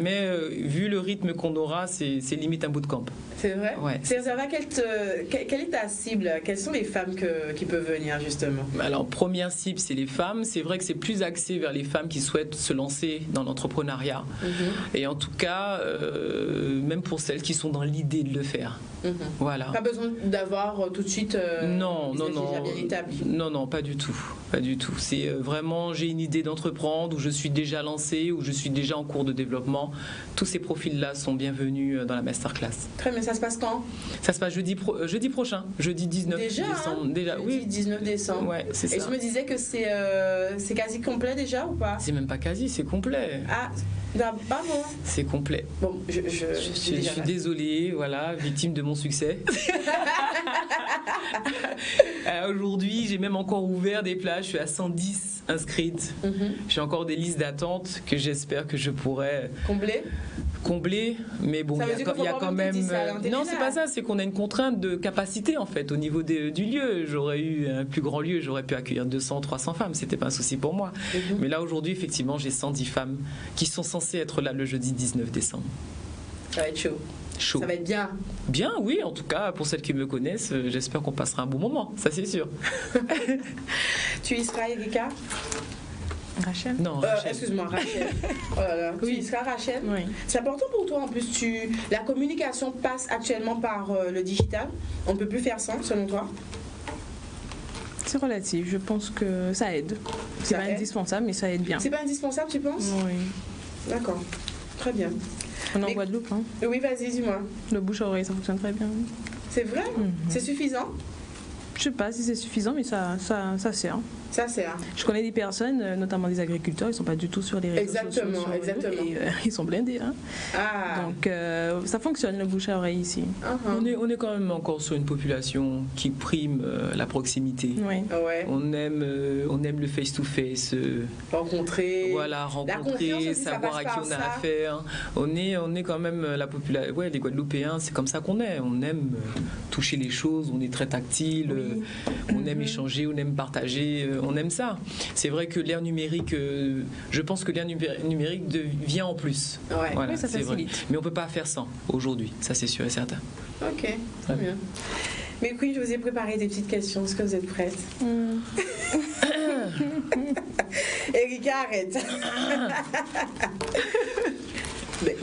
Mais vu le rythme qu'on aura, c'est limite un bootcamp. C'est vrai? Ouais. Quelle est ta cible? Quelles sont les femmes qui peuvent venir justement? Alors, première cible, c'est les femmes. C'est vrai que c'est plus axé vers les femmes qui souhaitent se lancer dans l'entrepreneuriat. Et en tout cas, même pour celles qui sont dans l'idée de le faire. Voilà. Pas besoin d'avoir tout de suite non, déjà bien établi. Non, pas du tout. Pas du tout. C'est vraiment, j'ai une idée d'entreprendre, où je suis déjà lancée, où je suis déjà en cours de développement. Tous ces profils-là sont bienvenus dans la masterclass. Très bien, ça se passe quand? Ça se passe jeudi prochain, jeudi 19 décembre. Déjà, oui. 19 décembre. Ouais, c'est ça. Et je me disais que c'est quasi complet déjà ou pas? C'est même pas quasi, c'est complet. Ah, bravo. C'est complet. Bon, je suis désolée, voilà, victime de mon succès. Aujourd'hui, j'ai même encore ouvert des places, je suis à 110 inscrites. J'ai encore des listes d'attente que j'espère que je pourrai combler, mais bon, il y a quand même. Non, c'est pas ça, c'est qu'on a une contrainte de capacité en fait au niveau du lieu. J'aurais eu un plus grand lieu, j'aurais pu accueillir 200, 300 femmes, c'était pas un souci pour moi. Mais là aujourd'hui, effectivement, j'ai 110 femmes qui sont censées être là le jeudi 19 décembre. Ça va être chaud. Ça va être bien. Bien, oui, en tout cas, pour celles qui me connaissent, j'espère qu'on passera un bon moment, ça c'est sûr. Tu y seras, Erika? Rachel? Non, Rachel. Excuse-moi, Rachel. Oh là là. Oui. Tu y seras, Rachel? Oui. C'est important pour toi, en plus, la communication passe actuellement par le digital. On ne peut plus faire sans, selon toi? C'est relatif, je pense que ça aide. C'est pas indispensable, mais ça aide bien. C'est pas indispensable, tu penses? Oui. D'accord, très bien. On est en Guadeloupe, hein? Oui, vas-y, dis-moi. Le bouche à oreille, ça fonctionne très bien. C'est vrai? C'est suffisant? Je sais pas si c'est suffisant, mais ça sert. Ça sert. Je connais des personnes, notamment des agriculteurs, ils sont pas du tout sur les réseaux sociaux. Exactement. Et ils sont blindés. Hein. Ah. Donc ça fonctionne le bouche à oreille ici. On est quand même encore sur une population qui prime la proximité. Oui. Ouais. On aime le face-to-face. Rencontrer. Voilà, rencontrer, savoir à qui on a affaire. On est quand même la population. Ouais, les Guadeloupéens, c'est comme ça qu'on est. On aime toucher les choses, on est très tactile, on aime échanger, on aime partager. On aime ça. C'est vrai que l'ère numérique, je pense que l'ère numérique vient en plus. Ouais. Voilà, oui, ça c'est vrai. facilite. Mais on ne peut pas faire sans aujourd'hui, ça c'est sûr et certain. Ok, très bien. Mais oui, je vous ai préparé des petites questions. Est-ce que vous êtes prête? Erika, arrête. Mais,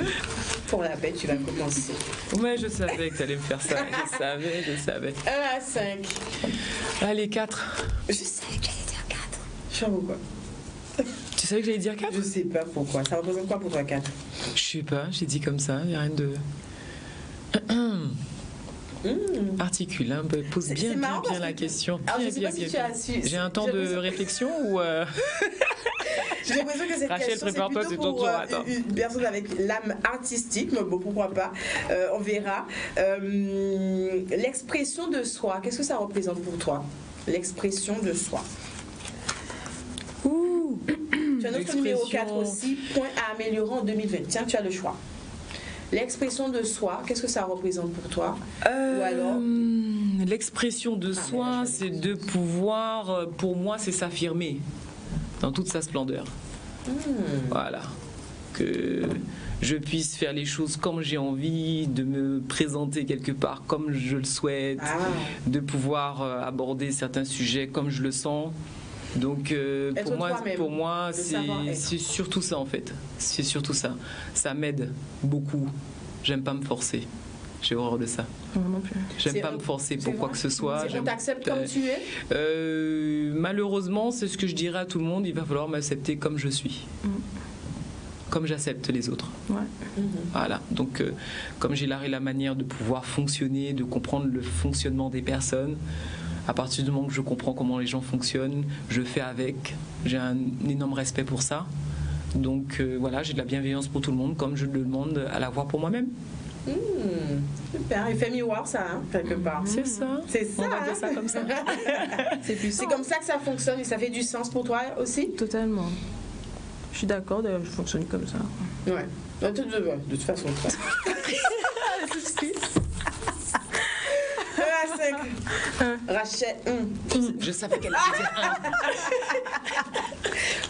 pour la peine, tu vas commencer. Ouais, je savais que tu allais me faire ça. Je savais. 1 à 5. Allez, 4. Je sais que j'allais dire 4. Je sais pas pourquoi. Tu savais que j'allais dire 4? Je sais pas pourquoi. Ça représente quoi pour toi 4? Je sais pas, j'ai dit comme ça, il n'y a rien de... Articule, hein, pose bien la question. Alors, je sais pas si tu as su. J'ai un temps de réflexion ou... J'ai l'impression que cette Rachel, question, c'est prépare-toi, c'est plutôt ton pour tour. une personne avec l'âme artistique, mais bon, pourquoi pas, on verra. L'expression de soi, qu'est-ce que ça représente pour toi? L'expression de soi. Tu as notre numéro 4 aussi, point à améliorer en 2020. Tiens, tu as le choix. L'expression de soi, qu'est-ce que ça représente pour toi? Ou alors l'expression de soi, c'est de pouvoir, pour moi, c'est s'affirmer dans toute sa splendeur. Voilà. Que je puisse faire les choses comme j'ai envie, de me présenter quelque part comme je le souhaite, de pouvoir aborder certains sujets comme je le sens. Donc pour moi c'est surtout ça en fait. C'est surtout ça. Ça m'aide beaucoup. J'aime pas me forcer. J'ai horreur de ça. Non plus. J'aime pas me forcer pour quoi que ce soit. On t'accepte comme tu es? Malheureusement, c'est ce que je dirais à tout le monde. Il va falloir m'accepter comme je suis. Comme j'accepte les autres. Ouais. Voilà. Donc, comme j'ai l'art et la manière de pouvoir fonctionner, de comprendre le fonctionnement des personnes, à partir du moment que je comprends comment les gens fonctionnent, je fais avec. J'ai un énorme respect pour ça. Donc, voilà, j'ai de la bienveillance pour tout le monde, comme je le demande à l'avoir pour moi-même. Super, il fait miroir ça, hein, quelque part. C'est ça. C'est ça. On va dire ça comme ça. C'est comme ça que ça fonctionne et ça fait du sens pour toi aussi? Totalement. Je suis d'accord, je fonctionne comme ça. Ouais. De toute façon. Rachel, Je savais qu'elle allait dire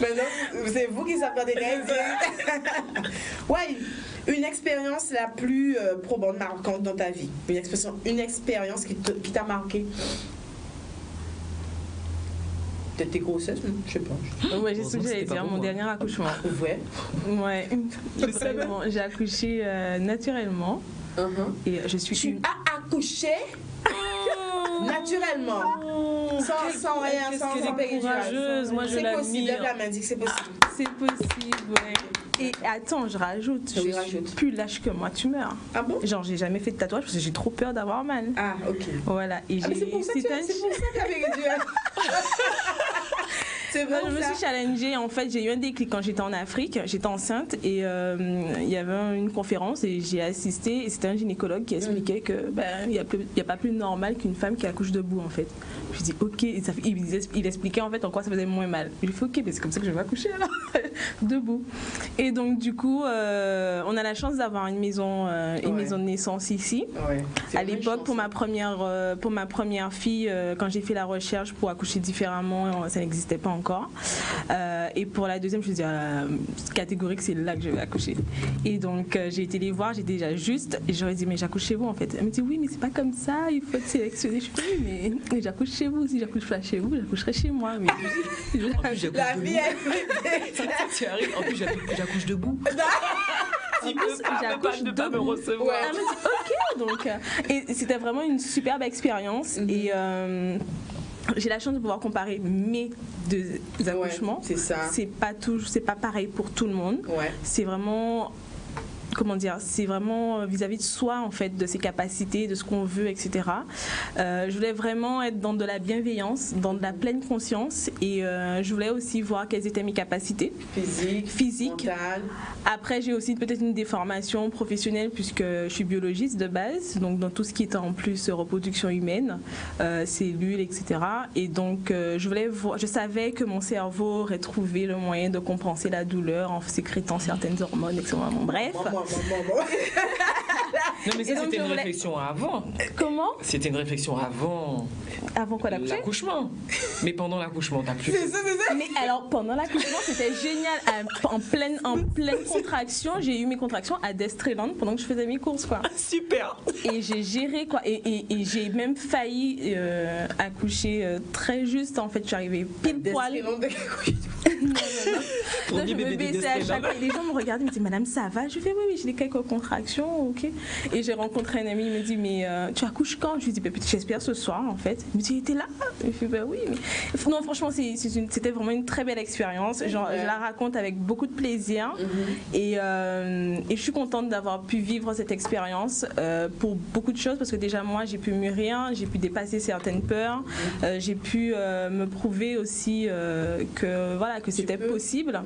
1. Maintenant, c'est vous qui savez dire. Ouais, une expérience la plus probante, marquante dans ta vie. Une expérience qui t'a marqué. Peut-être tes grossesses, je sais pas. Ouais, j'ai ce que j'allais dire, mon dernier accouchement. Ouais. Vraiment, j'ai accouché naturellement. Et je suis. Tu as accouché naturellement, sans rien, sans péridurale. Moi, je c'est possible. l'admire. La main dit que c'est possible. C'est possible, ouais. Et attends, je rajoute, je suis plus lâche que moi, tu meurs. Ah bon? Genre, j'ai jamais fait de tatouage parce que j'ai trop peur d'avoir mal. Ah, ok. Voilà. Et c'est pour ça que la péridurale. C'est bon, je me suis challengée. En fait, j'ai eu un déclic quand j'étais en Afrique. J'étais enceinte et il y avait une conférence et j'ai assisté. Et c'était un gynécologue qui expliquait que il y a pas plus normal qu'une femme qui accouche debout en fait. Je me dis ok. Et il expliquait en fait en quoi ça faisait moins mal. Je lui ai fait ok, mais c'est comme ça que je vais accoucher alors debout. Et donc du coup, on a la chance d'avoir une maison de naissance ici. Ouais. À l'époque, pour ma première fille, quand j'ai fait la recherche pour accoucher différemment, ça n'existait pas encore. Et pour la deuxième, je me suis dit, catégorique, c'est là que je vais accoucher. Et donc, j'ai été les voir, j'étais déjà juste, et j'aurais dit, mais j'accouche chez vous en fait. Elle me dit, oui, mais c'est pas comme ça, il faut être sélectionné. Je me dis, oui, mais j'accouche chez vous. Si j'accouche pas chez vous, j'accoucherai chez moi. Mais la vie, tu arrives, en plus, j'accouche debout. En plus, j'accouche de pas me recevoir. Elle me dit, ok, donc. Et c'était vraiment une superbe expérience. Et j'ai la chance de pouvoir comparer mes deux accouchements. C'est ça. C'est pas pareil pour tout le monde. Ouais. C'est vraiment, comment dire, c'est vraiment vis-à-vis de soi, en fait, de ses capacités, de ce qu'on veut, etc. Je voulais vraiment être dans de la bienveillance, dans de la pleine conscience, et je voulais aussi voir quelles étaient mes capacités physiques. Mentales. Après, j'ai aussi peut-être une déformation professionnelle puisque je suis biologiste de base, donc dans tout ce qui est en plus reproduction humaine, cellules, etc. Et donc, je savais que mon cerveau aurait trouvé le moyen de compenser la douleur en sécrétant certaines hormones, etc. Bon, bref. Non, mais ça, c'était une réflexion avant. Comment ? C'était une réflexion avant. Avant quoi, l'accouchement. Mais pendant l'accouchement, t'as plus. C'est ça. Mais alors, pendant l'accouchement, c'était génial. En pleine contraction, j'ai eu mes contractions à Destreland pendant que je faisais mes courses, quoi. Super. Et j'ai géré, quoi. Et j'ai même failli accoucher très juste. En fait, je suis arrivée pile poil. Non. Donc, je me baissais à chaque fois. Et les gens me regardaient, me disaient, madame, ça va? Je fais, oui, j'ai des quelques contractions, ok. Et j'ai rencontré un ami, il me dit, mais tu accouches quand? Je lui dis, j'espère ce soir, en fait. Il me dit, t'es là? Je fais, oui. Mais... Non, franchement, c'était vraiment une très belle expérience. Je la raconte avec beaucoup de plaisir. Et je suis contente d'avoir pu vivre cette expérience pour beaucoup de choses, parce que déjà, moi, j'ai pu mûrir, j'ai pu dépasser certaines peurs, j'ai pu me prouver aussi que c'était possible.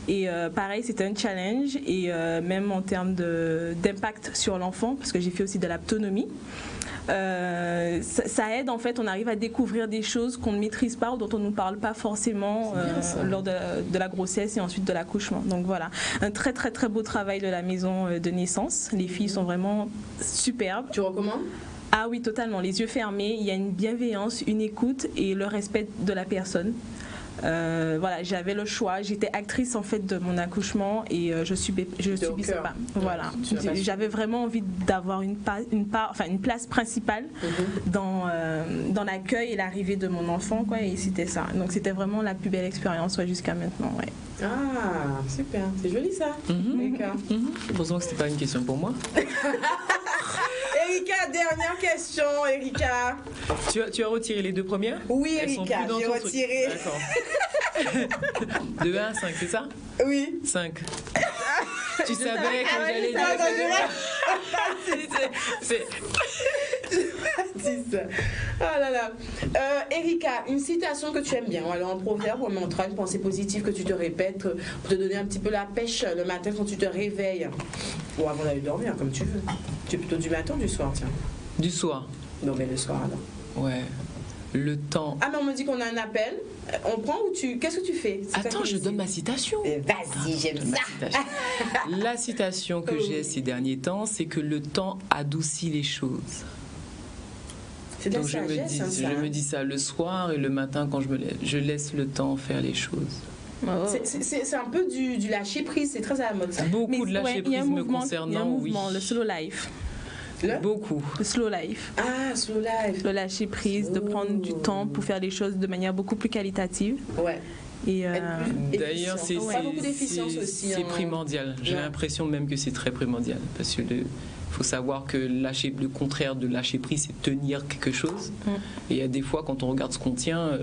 Et pareil, c'était un challenge, et même en termes d'impact sur l'enfant, parce que j'ai fait aussi de l'autonomie. Ça aide, en fait, on arrive à découvrir des choses qu'on ne maîtrise pas ou dont on ne nous parle pas forcément lors de la grossesse et ensuite de l'accouchement. Donc voilà, un très très très beau travail de la maison de naissance. Les filles sont vraiment superbes. Tu recommandes ? Ah oui, totalement, les yeux fermés, il y a une bienveillance, une écoute et le respect de la personne. J'avais le choix, j'étais actrice en fait de mon accouchement et je subissais pas. Voilà, j'avais vraiment envie d'avoir une place principale dans l'accueil et l'arrivée de mon enfant, quoi, et c'était ça. Donc c'était vraiment la plus belle expérience jusqu'à maintenant. Ouais. Ah, super, c'est joli ça. Heureusement que c'était pas une question pour moi. Erika, dernière question, Erika. Tu as retiré les deux premières? Oui, Erika, j'ai retiré. D'accord. De 1 à 5, c'est ça? Oui. 5. Tu savais que j'allais dire. C'est... Oh là là. Erika, une citation que tu aimes bien, ou alors un proverbe ou un mantra, une pensée positive que tu te répètes pour te donner un petit peu la pêche le matin quand tu te réveilles. Ou avant d'aller dormir, comme tu veux. Tu es plutôt du matin ou du soir, tiens? Du soir. Non, mais le soir alors. Ouais. Le temps. Ah, mais on me dit qu'on a un appel. On prend ou tu... Qu'est-ce que tu fais? Attends, je donne ma citation. Vas-y, j'aime ça. La citation que j'ai ces derniers temps, c'est que le temps adoucit les choses. C'est de la sagesse, je me dis ça le soir et le matin quand je me lève. Je laisse le temps faire les choses. C'est un peu du lâcher prise, c'est très à la mode ça. Beaucoup de lâcher prise me concernant, il y a un mouvement, le slow life. Beaucoup. Le slow life. Ah, slow life. Le lâcher prise, de prendre du temps pour faire les choses de manière beaucoup plus qualitative. Ouais. Et d'ailleurs, c'est primordial. J'ai l'impression même que c'est très primordial. Parce que faut savoir que le contraire de lâcher prise, c'est tenir quelque chose. Et il y a des fois, quand on regarde ce qu'on tient,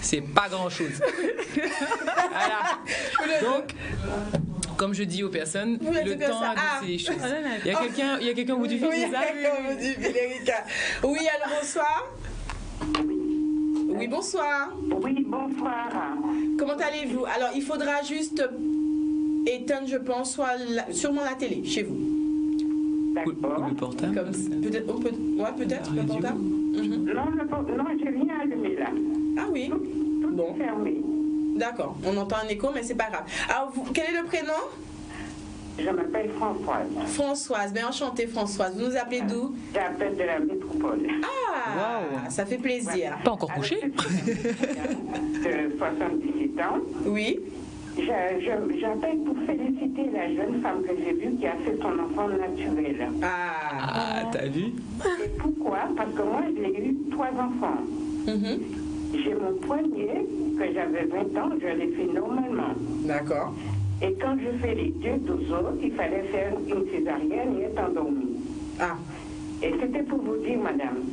c'est pas grand-chose. Voilà. Donc, comme je dis aux personnes, le temps adoucit les choses. Il y a quelqu'un au bout du fil, c'est ça? Oui, il y a quelqu'un au bout du fil, Erika. Oui, allô, bonsoir. Oui, bonsoir. Oui, bonsoir. Comment allez-vous? Alors, il faudra juste éteindre, je pense, sûrement la télé, chez vous. D'accord. Ou le portable. Peut-être, peut-être, le portable. Non, j'ai rien allumé là. Ah oui. Tout est fermé. D'accord, on entend un écho, mais c'est pas grave. Alors, quel est le prénom? Je m'appelle Françoise. Françoise, bien enchantée Françoise. Vous nous appelez d'où? J'appelle de la métropole. Ah, wow. Ça fait plaisir. Voilà. Pas encore couché? De 77 ans. Oui. J'appelle pour féliciter la jeune femme que j'ai vue qui a fait son enfant naturel. Ah, t'as vu? Et pourquoi? Parce que moi, j'ai eu 3 enfants. J'ai mon poignet, que j'avais 20 ans, je l'ai fait normalement. D'accord. Et quand je fais les 2 autres, il fallait faire une césarienne et être endormie. Ah. Et c'était pour vous dire, madame,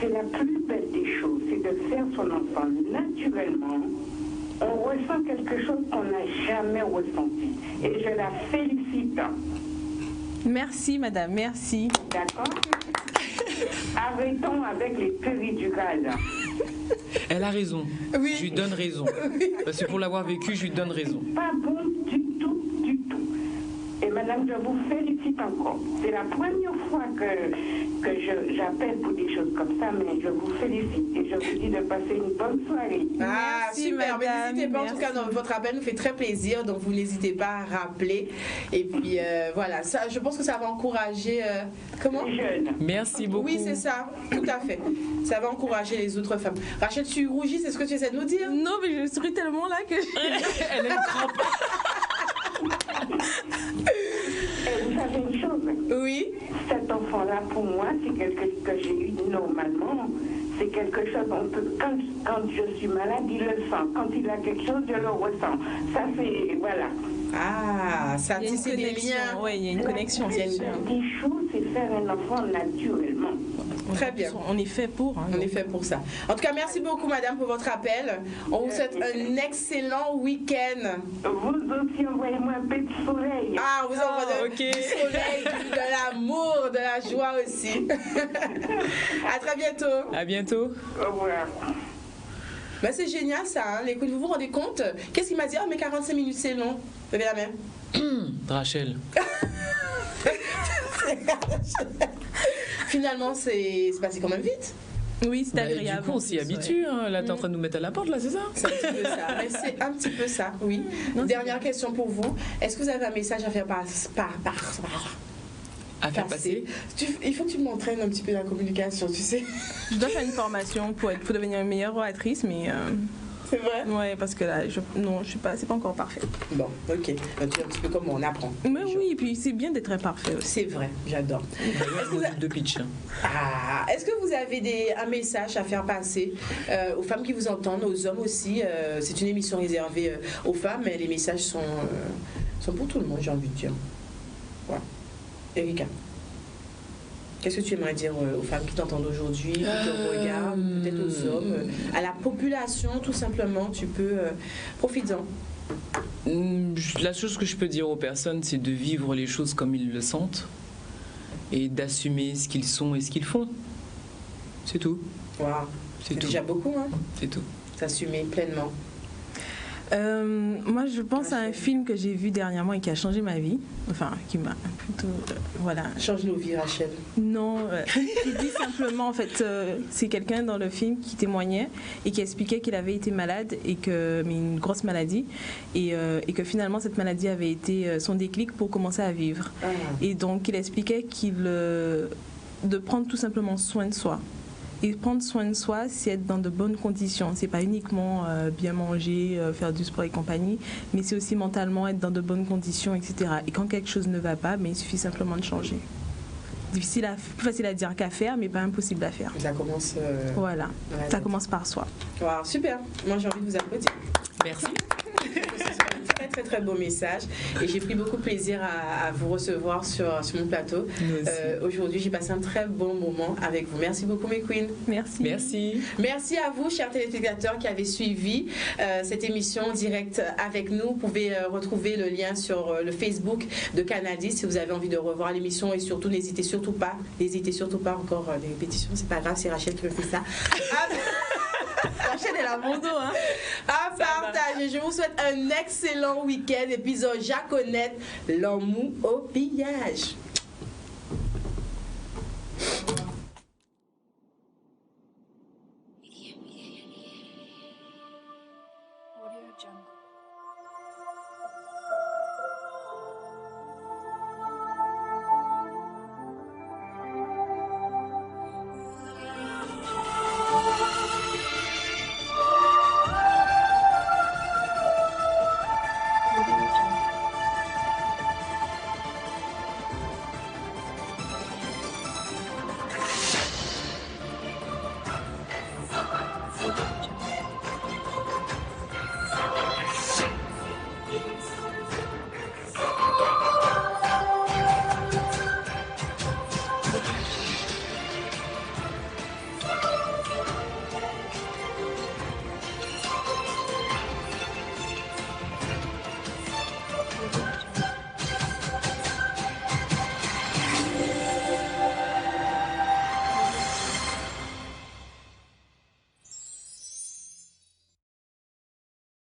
c'est la plus belle des choses, c'est de faire son enfant naturellement. On ressent quelque chose qu'on n'a jamais ressenti. Et je la félicite. Merci, madame, merci. D'accord? Arrêtons avec les péridurales. Elle a raison. Oui. Je lui donne raison. Parce que pour l'avoir vécu, je lui donne raison. Pas bon du tout, du tout. Et madame, je vous félicite encore. C'est la première fois que j'appelle pour des choses comme ça, mais je vous félicite et je vous dis de passer une bonne soirée. Ah, Merci, super. Mais madame, n'hésitez pas, en tout cas, merci. votre appel nous fait très plaisir, donc vous n'hésitez pas à rappeler. Et puis, voilà, ça, je pense que ça va encourager... comment? Les jeunes. Merci beaucoup. Oui, c'est ça, tout à fait. Ça va encourager les autres femmes. Rachel, tu rougis, c'est ce que tu essaies de nous dire? Non, mais je souris tellement là que... Elle a une crampe. Et vous savez une chose? Oui. Cet enfant-là, pour moi, c'est quelque chose que j'ai eu normalement. C'est quelque chose, on peut, quand je suis malade, il le sent. Quand il a quelque chose, je le ressens. Ça, c'est, voilà. Ah, ça Il y a une tisse des connexion, liens. oui, il y a une connexion, c'est sûr. Des choses, c'est faire un enfant naturellement. Très bien. On est fait pour. Hein, On est fait pour ça. En tout cas, merci beaucoup, madame, pour votre appel. On vous souhaite un excellent week-end. Vous aussi, envoyez-moi un peu de soleil. Ah, on vous envoie ok. du soleil, de l'amour, de la joie aussi. À très bientôt. À bientôt. Au revoir. Bah, c'est génial ça. Hein. Écoute, vous vous rendez compte? Qu'est-ce qu'il m'a dit? Ah, mais 45 minutes, c'est long. Levez la main. Rachel. Finalement, c'est passé quand même vite. Oui, c'est agréable. Du coup, on s'y habitue. Hein. Là, t'es en train de nous mettre à la porte, là, c'est ça? C'est un petit peu ça. Mais c'est un petit peu ça, oui. Dernière question pour vous. Est-ce que vous avez un message à faire À faire passer. Il faut que tu m'entraînes un petit peu dans la communication, tu sais. Je dois faire une formation pour devenir une meilleure oratrice, mais C'est vrai? ouais, parce que là, non, je suis pas, c'est pas encore parfait. Bon, ok. Tu es un petit peu comme moi, on apprend. Mais oui, et puis c'est bien d'être très parfait aussi. C'est vrai, j'adore. De pitch. Hein. Ah, est-ce que vous avez un message à faire passer aux femmes qui vous entendent, aux hommes aussi? C'est une émission réservée aux femmes, mais les messages sont pour tout le monde, j'ai envie de dire. Voilà. Erika, qu'est-ce que tu aimerais dire aux femmes qui t'entendent aujourd'hui, qui te regardent, peut-être aux hommes, à la population, tout simplement? Tu peux... profites-en. La chose que je peux dire aux personnes, c'est de vivre les choses comme ils le sentent et d'assumer ce qu'ils sont et ce qu'ils font. C'est tout. Wow. C'est tout. Déjà beaucoup, hein? C'est tout. S'assumer pleinement. Moi, je pense à un film que j'ai vu dernièrement et qui a changé ma vie. Enfin, qui m'a plutôt... voilà. Change nos vies, Rachel. Non, qui dit simplement, en fait, c'est quelqu'un dans le film qui témoignait et qui expliquait qu'il avait été malade, mais une grosse maladie, et que finalement, cette maladie avait été son déclic pour commencer à vivre. Ah. Et donc, il expliquait de prendre tout simplement soin de soi. Et prendre soin de soi, c'est être dans de bonnes conditions. C'est pas uniquement bien manger, faire du sport et compagnie, mais c'est aussi mentalement être dans de bonnes conditions, etc. Et quand quelque chose ne va pas, mais il suffit simplement de changer. Plus facile à dire qu'à faire, mais pas impossible à faire. Ça commence... Voilà, ouais, ça commence par soi. Wow, super. Moi, j'ai envie de vous applaudir. Merci. Un très très très beau message et j'ai pris beaucoup de plaisir à vous recevoir sur mon plateau. Aujourd'hui, j'ai passé un très bon moment avec vous. Merci beaucoup, mes queens. Merci. Merci. Merci à vous, chers téléspectateurs, qui avez suivi cette émission en direct avec nous. Vous pouvez retrouver le lien sur le Facebook de Canal+, si vous avez envie de revoir l'émission, et surtout, n'hésitez surtout pas encore des répétitions, c'est pas grave, c'est Rachel qui me fait ça. Rachel est là, mon dos, hein. À partager. Je vous souhaite un excellent week-end. Épisode Jaconnette, l'amour au pillage. Audio Jungle.